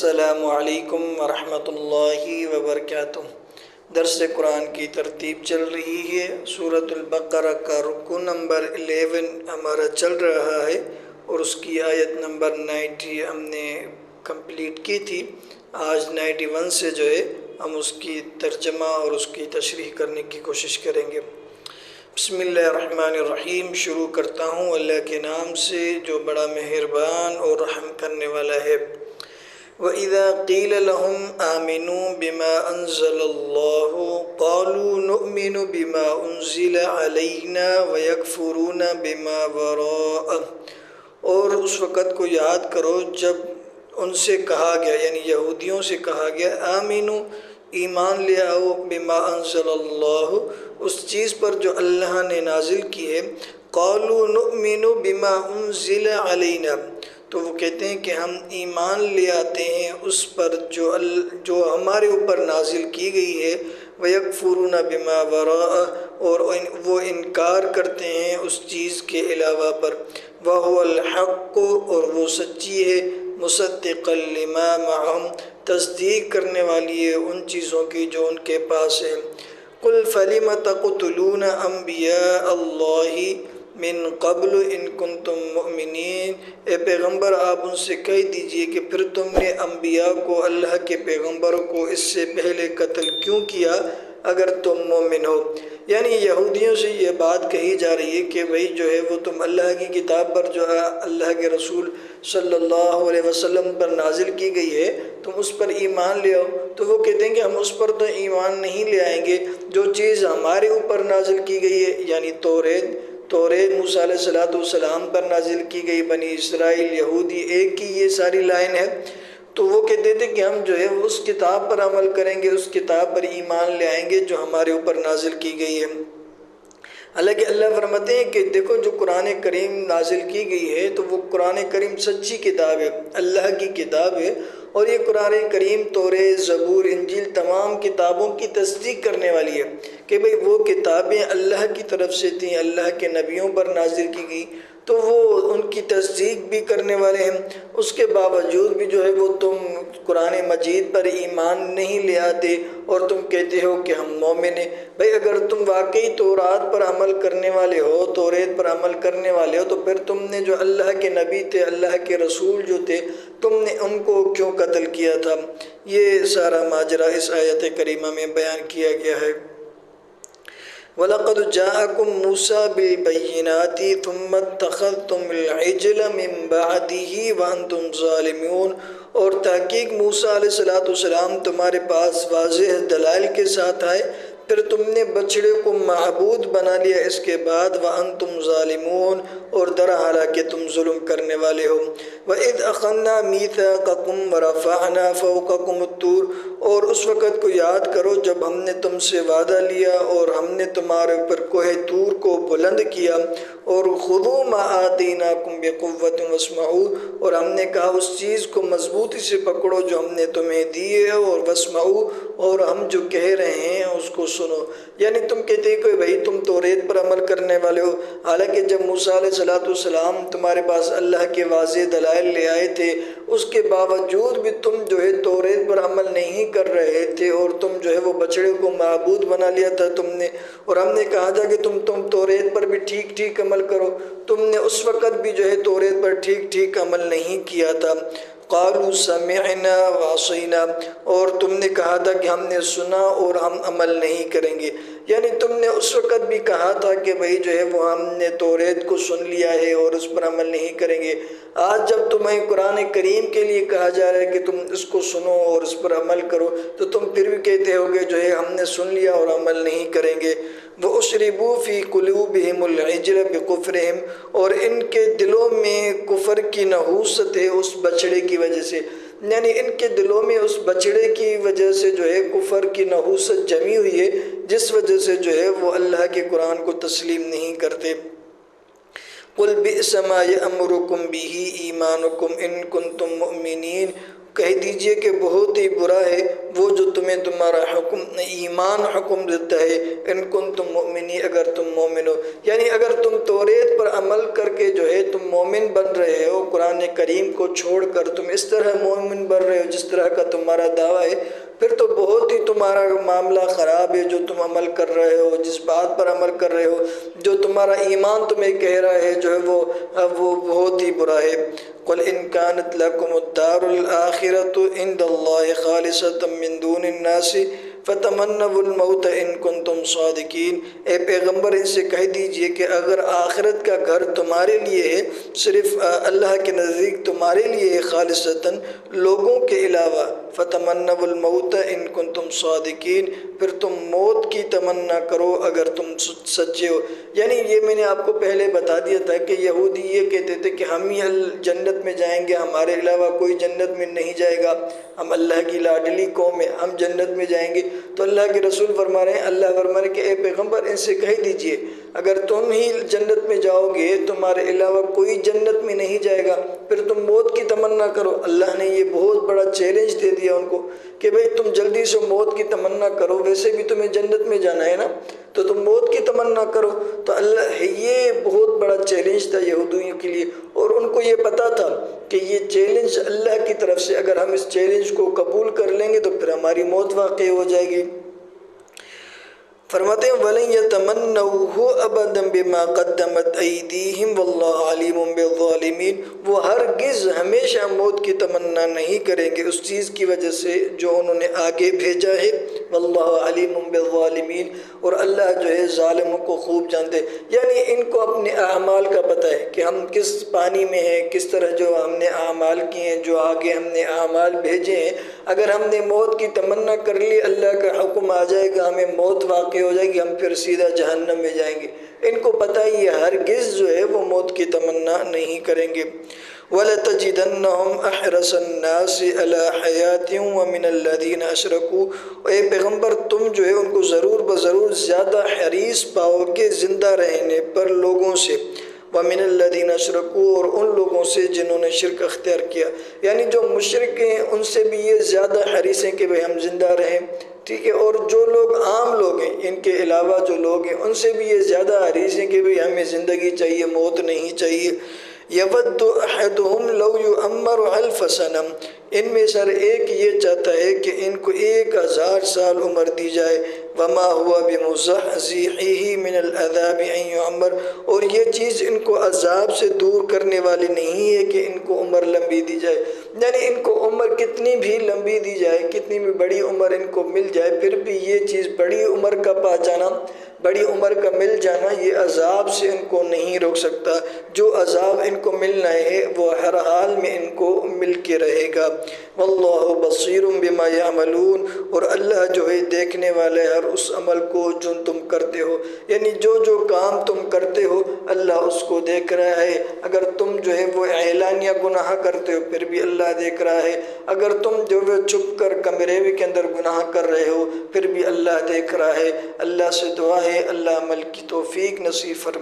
السلام علیکم ورحمۃ اللہ وبرکاتہ۔ درس قرآن کی ترتیب چل رہی ہے۔ سورۃ البقرہ کا رکوع نمبر 11 ہمارا چل رہا ہے اور اس کی آیت نمبر 90 ہم نے کمپلیٹ کی تھی۔ آج 91 سے ہم اس کی ترجمہ اور اس کی تشریح کرنے کی کوشش کریں گے۔ بسم اللہ الرحمن الرحیم۔ شروع کرتا ہوں اللہ کے نام سے جو بڑا مہربان اور رحم کرنے والا ہے۔ وَإِذَا قِيلَ لَهُمْ آمِنُوا بِمَا أَنزَلَ اللَّهُ قَالُوا نُؤْمِنُ بِمَا أُنزِلَ عَلَيْنَا وَيَكْفُرُونَ بِمَا وَرَاءَهُ، اور اس وقت کو یاد کرو جب ان سے کہا گیا، یعنی یہودیوں سے کہا گیا، آمینو ایمان لے آؤ، بما انزل اللہ اس چیز پر جو اللہ نے نازل کی ہے، قالوا نؤمن بما انزل علینا، تو وہ کہتے ہیں کہ ہم ایمان لے آتے ہیں اس پر جو ہمارے اوپر نازل کی گئی ہے، وَيَكْفُرُونَ بِمَا وَرَاءَهُ، اور وہ انکار کرتے ہیں اس چیز کے علاوہ پر، وَهُوَ الْحَقُّ، اور وہ سچی ہے، مُصَدِّقًا لِمَا مَعَهُمْ، تصدیق کرنے والی ہے ان چیزوں کی جو ان کے پاس ہے۔ قُلْ فَلِمَ تَقْتُلُونَ أَنْبِيَاءَ اللَّهِ من قبل ان کنتم مؤمنین، اے پیغمبر آپ ان سے کہہ دیجئے کہ پھر تم نے انبیاء کو، اللہ کے پیغمبروں کو اس سے پہلے قتل کیوں کیا اگر تم مومن ہو؟ یعنی یہودیوں سے یہ بات کہی جا رہی ہے کہ بھئی وہ تم اللہ کی کتاب پر اللہ کے رسول صلی اللہ علیہ وسلم پر نازل کی گئی ہے تم اس پر ایمان لے آؤ، تو وہ کہتے ہیں کہ ہم اس پر تو ایمان نہیں لے آئیں گے جو چیز ہمارے اوپر نازل کی گئی ہے، یعنی توریت موسیٰ علیہ السلام پر نازل کی گئی، بنی اسرائیل یہودی ایک کی یہ ساری لائن ہے، تو وہ کہتے تھے کہ ہم اس کتاب پر عمل کریں گے، اس کتاب پر ایمان لے آئیں گے جو ہمارے اوپر نازل کی گئی ہے۔ حالانکہ اللہ فرماتے ہیں کہ دیکھو جو قرآن کریم نازل کی گئی ہے تو وہ قرآن کریم سچی کتاب ہے، اللہ کی کتاب ہے، اور یہ قرآن کریم توریت، زبور، انجیل تمام کتابوں کی تصدیق کرنے والی ہے کہ بھئی وہ کتابیں اللہ کی طرف سے تھیں، اللہ کے نبیوں پر نازل کی گئی، تو وہ ان کی تصدیق بھی کرنے والے ہیں۔ اس کے باوجود بھی وہ تم قرآن مجید پر ایمان نہیں لے آتے اور تم کہتے ہو کہ ہم مومن ہیں۔ بھئی اگر تم واقعی تورات پر عمل کرنے والے ہو، توریت پر عمل کرنے والے ہو، تو پھر تم نے جو اللہ کے نبی تھے، اللہ کے رسول جو تھے، تم نے ان کو کیوں قتل کیا تھا؟ یہ سارا ماجرا اس آیت کریمہ میں بیان کیا گیا ہے۔ وَلَقَدْ جَاءَكُم مُوسَىٰ بِالْبَيِّنَاتِ ثُمَّ اتَّخَذْتُمُ الْعِجْلَ مِن بَعْدِهِ وَأَنْتُمْ ظَالِمُونَ، اور تحقیق موسیٰ علیہ السلام تمہارے پاس واضح دلائل کے ساتھ آئے، پھر تم نے بچڑے کو معبود بنا لیا اس کے بعد، وَأَنْتُمْ ظَالِمُونَ، اور در حالانکہ تم ظلم کرنے والے ہو۔ وَإِذْ أَخَذْنَا مِيثَاقَكُمْ وَرَفَعْنَا فَوْقَكُمُ الطُّورَ، اور اس وقت کو یاد کرو جب ہم نے تم سے وعدہ لیا اور ہم نے تمہارے اوپر کوہ طور کو بلند کیا، اور خُذُوا مَا آتَيْنَاكُمْ بِقُوَّةٍ وَاسْمَعُوا، اور ہم نے کہا اس چیز کو مضبوطی سے پکڑو جو ہم نے تمہیں دی ہے، اور واسمعوا، اور ہم جو کہہ رہے ہیں اس کو سنو۔ یعنی تم کہتے کہ بھئی تم توریت پر عمل کرنے والے ہو، حالانکہ جب موسیٰ علیہ السلام تمہارے پاس اللہ کے واضح دلائل لے آئے تھے، اس کے باوجود بھی تم توریت پر عمل نہیں کر رہے تھے، اور تم وہ بچڑے کو معبود بنا لیا تھا تم نے، اور ہم نے کہا تھا کہ تم توریت پر بھی ٹھیک عمل کرو، تم نے اس وقت بھی توریت پر ٹھیک عمل نہیں کیا تھا۔ قالوا سمعنا وعصینا، اور تم نے کہا تھا کہ ہم نے سنا اور ہم عمل نہیں کریں گے، یعنی تم نے اس وقت بھی کہا تھا کہ بھئی وہ ہم نے توریت کو سن لیا ہے اور اس پر عمل نہیں کریں گے۔ آج جب تمہیں قرآن کریم کے لیے کہا جا رہا ہے کہ تم اس کو سنو اور اس پر عمل کرو، تو تم پھر بھی کہتے ہوگے ہم نے سن لیا اور عمل نہیں کریں گے۔ وَأُشْرِبُوا فِي قُلُوبِهِمُ الْعِجْلَ بِكُفْرِهِمْ، اور ان کے دلوں میں کفر کی نحوست ہے اس بچڑے کی وجہ سے، یعنی ان کے دلوں میں اس بچڑے کی وجہ سے کفر کی نحوست جمی ہوئی ہے، جس وجہ سے وہ اللہ کے قرآن کو تسلیم نہیں کرتے۔ قُلْ بِئْسَ مَا يَأْمُرُكُمْ بِهِ إِيمَانُكُمْ إِن كُنتُم مُؤْمِنِينَ، کہہ دیجئے کہ بہت ہی برا ہے وہ جو تمہیں تمہارا ایمان حکم دیتا ہے، ان کنتم مؤمنین، اگر تم مومن ہو۔ یعنی اگر تم توریت پر عمل کر کے جو ہے تم مومن بن رہے ہو، قرآن کریم کو چھوڑ کر تم اس طرح مومن بن رہے ہو جس طرح کا تمہارا دعویٰ ہے، پھر تو بہت ہی تمہارا معاملہ خراب ہے جو تم عمل کر رہے ہو، جس بات پر عمل کر رہے ہو، جو تمہارا ایمان تمہیں کہہ رہا ہے جو ہے وہ بہت ہی برا ہے۔ قُلْ إِنْ كَانَتْ لَكُمُ الدَّارُ الْآخِرَةُ عِنْدَ اللَّهِ خَالِصَةً مِّن دُونِ النَّاسِ فَتَمَنَّوُا الْمَوْتَ إِن كُنتُمْ صَادِقِينَ۔ اے پیغمبر ان سے کہہ دیجئے کہ اگر آخرت کا گھر تمہارے لیے ہے، صرف اللہ کے نزدیک تمہارے لیے ہے، خالصتاً لوگوں کے علاوہ، فَتَمَنَّوُا الْمَوْتَ إِن كُنتُمْ صَادِقِينَ، پھر تم موت کی تمنا کرو اگر تم سچے ہو۔ یعنی یہ میں نے آپ کو پہلے بتا دیا تھا کہ یہودی یہ کہتے تھے کہ ہم ہی جنت میں جائیں گے، ہمارے علاوہ کوئی جنت میں نہیں جائے گا، ہم اللہ کی لاڈلی قوم ہیں، ہم جنت میں جائیں گے۔ تو اللہ کے رسول فرما رہے ہیں، اللہ فرما رہے ہیں کہ اے پیغمبر ان سے کہہ دیجئے اگر تم ہی جنت میں جاؤ گے، تمہارے علاوہ کوئی جنت میں نہیں جائے گا، پھر تم موت کی تمنا کرو۔ اللہ نے یہ بہت بڑا چیلنج دے دیا ان کو کہ بھئی تم جلدی سے موت کی تمنا کرو، ویسے بھی تمہیں جنت میں جانا ہے نا، تو تم موت کی تمنا کرو۔ تو اللہ یہ بہت بڑا چیلنج تھا یہودیوں کے لیے، اور ان کو یہ پتا تھا کہ یہ چیلنج اللہ کی طرف سے، اگر ہم اس چیلنج کو قبول کر لیں گے تو پھر ہماری موت واقع ہو جائے گی۔ فرماتے ہیں وَلَن يَتَمَنَّوْهُ أَبَدًا بِمَا قَدَّمَتْ أَيْدِيهِمْ وَاللَّهُ عَلِيمٌ بِالظَّالِمِينَ۔ وہ ہرگز ہمیشہ موت کی تمنا نہیں کریں گے اس چیز کی وجہ سے جو انہوں نے آگے بھیجا ہے، وَاللَّهُ عَلِيمٌ بِالظَّالِمِينَ، اور اللہ جو ہے ظالموں کو خوب جانتے۔ یعنی ان کو اپنے اعمال کا پتہ ہے کہ ہم کس پانی میں ہیں، کس طرح جو ہم نے اعمال کیے ہیں، جو آگے ہم نے اعمال بھیجے ہیں، اگر ہم نے موت کی تمنا کر لی، اللہ کا حکم آ جائے گا، ہمیں موت واقع ہو جائے گی، ہم پھر سیدھا جہنم میں جائیں گے۔ ان کو پتہ ہی ہے ہرگز جو ہے وہ موت کی تمنا نہیں کریں گے۔ وَلَتَجِدَنَّهُمْ أَحْرَصَ النَّاسِ عَلَىٰ حَيَاةٍ وَمِنَ الَّذِينَ أَشْرَكُوا۔ اے پیغمبر تم جو ہے ان کو ضرور بضرور زیادہ حریص پاؤ گے زندہ رہنے پر لوگوں سے، وَمِنَ الَّذِينَ أَشْرَكُوا، اور ان لوگوں سے جنہوں نے شرک اختیار کیا۔ یعنی جو مشرک ہیں ان سے بھی یہ زیادہ حریص ہیں کہ بھئی ہم زندہ رہیں، ٹھیک ہے، اور جو لوگ عام لوگ ہیں ان کے علاوہ جو لوگ ہیں ان سے بھی یہ زیادہ حریص ہیں کہ بھئی ہمیں زندگی چاہیے، موت نہیں چاہیے۔ یود احدہم لو یعمر الف سنہ، ان میں سر ایک یہ چاہتا ہے کہ ان کو 1000 سال عمر دی جائے، وما ہوا بمزحزحہ من العذاب ان یعمر، اور یہ چیز ان کو عذاب سے دور کرنے والی نہیں ہے کہ ان کو عمر لمبی دی جائے۔ یعنی ان کو عمر کتنی بھی لمبی دی جائے، کتنی بھی بڑی عمر ان کو مل جائے، پھر بھی یہ چیز بڑی عمر کا پا جانا، بڑی عمر کا مل جانا، یہ عذاب سے ان کو نہیں روک سکتا۔ جو عذاب ان کو ملنا ہے وہ ہر حال میں ان کو مل کے رہے گا۔ واللہ بصیر بما یعملون، اور اللہ جو ہے دیکھنے والا ہے ہر اس عمل کو جو تم کرتے ہو۔ یعنی جو جو کام تم کرتے ہو اللہ اس کو دیکھ رہا ہے۔ اگر تم جو ہے وہ اعلانیہ گناہ کرتے ہو پھر بھی اللہ دیکھ رہا ہے، اگر تم جو ہے چھپ کر کمرے کے اندر گناہ کر رہے ہو پھر بھی اللہ دیکھ رہا ہے۔ اللہ سے دعا ہے اللہ عمل کی توفیق نصیب فرمائے۔